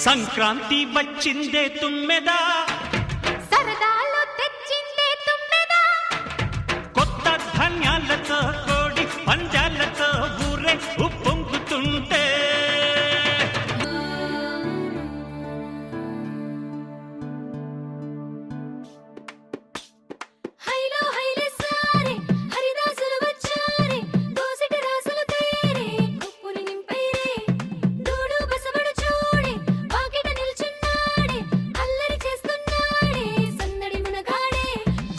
సంక్రాంతి వచ్చిందే తుమ్మెదా, సరదాలో తెచ్చిందే తుమ్మెదా, కొత్త ధాన్యాలతో కోడి పంజాలతో ఊరే ఉప్పొంగుతుంటే హైలో హైలే సారే హరిదాసులు వచ్చారే, దోసిటి రాసులు తేరే కుప్పుని నింపైరే, దూడు బసవడు చూడే వాకిట నిల్చున్నాడే, అల్లరి చేస్తున్నాడే సందడి మునగాడే,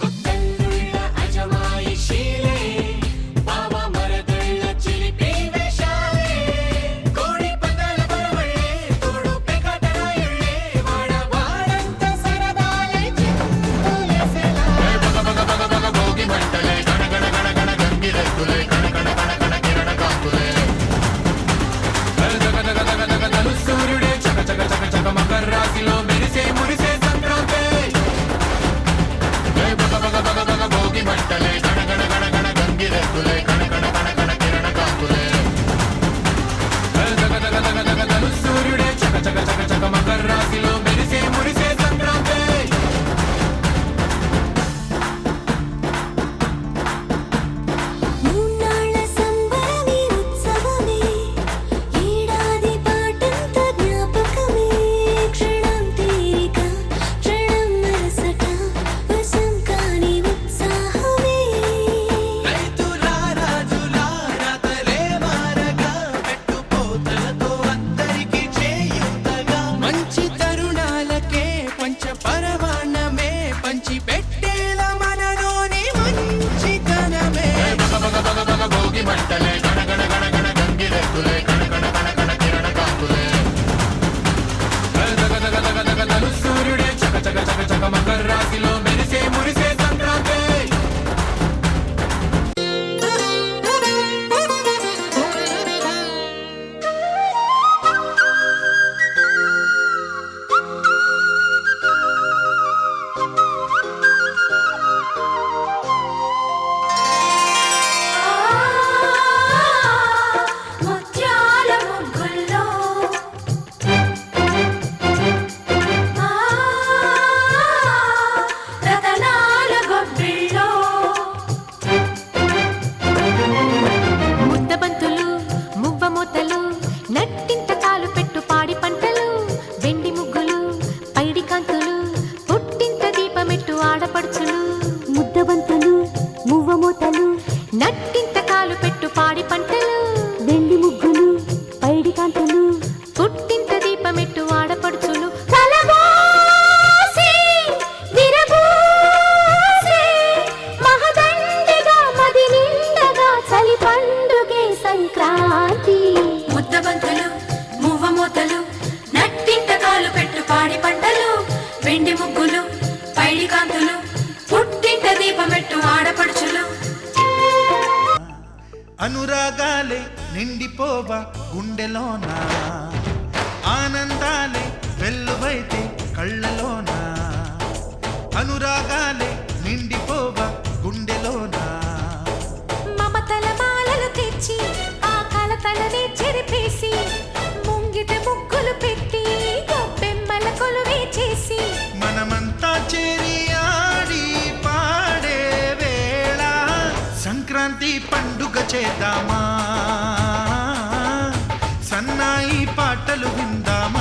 కొత్తల్లుళ్ళ అజమాయిషీలే బావ మరదళ్ళ చిలిపి వేషాలే, కోడి పందాల బరవళ్ళే తోడు పెకటరాయుళ్ళే, వాడంత సరదాలే చిందులేసేలా భోగి మంటలే గణగణ గణగణ గంగిరెద్దులే కణకణ కణకణ కిరణ కాంతులే గగగగగగగగలు సూర్యుడే చక చక చక చక మకర రాశిలో మెరిసే మురిసే సంక్రాంతి భోగి మంటలే గణగణ గణగణ గంగిరెద్దులే కణకణ కణకణ కిరణ కాంతులే గగగగగగగలు సూర్యుడే చక చక చక చక మకర రాశిలో మెరిసే మురిసే సంక్రాంతి మూన్నాళ్ళ సంబరమే ఉత్సవమే, ఏడాది పాటంత జ్ఞాపకమే, క్షణం తీరిక క్షణం మరసట వశం కాని ఉత్సాహమే, రైతుల రాజుల రాతలే మారగా పెట్టుపోతలతో అందరికీ చేయూతగా మంచి తరుణాలకే పంచ పరమాన్నమే పంచి పెట్టేల మనలోని మంచితనమే భోగి మంటలే గణగణ గణగణ గంగిరెద్దులే కణకణ కణకణ కిరణ కాంతులే గగగగగగగలు సూర్యుడే చక చక చక చక మకర రాశిలో మెరిసే మురిసే సంక్రాంతి ముత్యాల ముగ్గుల్లో రతనాల గొబ్బిల్లో, ముద్దబంతులు మువ్వ మూతలు నట్టింట కాలు పెట్టు పాడి పంటలు, వెండి ముగ్గులు పైడి కాంతులు పుట్టింట దీపమెట్టు ఆడపడుచులు, ముద్దబంతులు మువ్వ మూతలు నట్టింట కాలు పెట్టు పాడి పంటలు, వెండి ముగ్గులు పైడి కాంతులు పుట్టింట దీపమెట్టు ఆడపడుచులు, కలబోసి విరబూసి మహదండిగా మది నిండగా చలి పండుగే సంక్రాంతి, ముద్దబంతులు మువ్వ మూతలు నట్టింట కాలు పెట్టు పాడి పంటలు, వెండి ముగ్గులు పైడి కాంతులు పుట్టింట దీపమెట్టు ఆడపడుచులు, అనురాగాలే నిండిపోవా గుండెలోన, ఆనందాలే వెల్లువైతే కళ్ళలోన, అనురాగాలే నిండిపోవా గుండెలోన, మమతల మాలలు తెచ్చి ఆ కలతలనే చెరిపేసి, ముంగిట ముగ్గులు పెట్టి గొప్పెమ్మల కొలువే చేసి, మనమంతా చేరి ఆడి పాడే వేళ సంక్రాంతి పండుగ చేద్దామా, సన్నాయి పాటలు విందామా.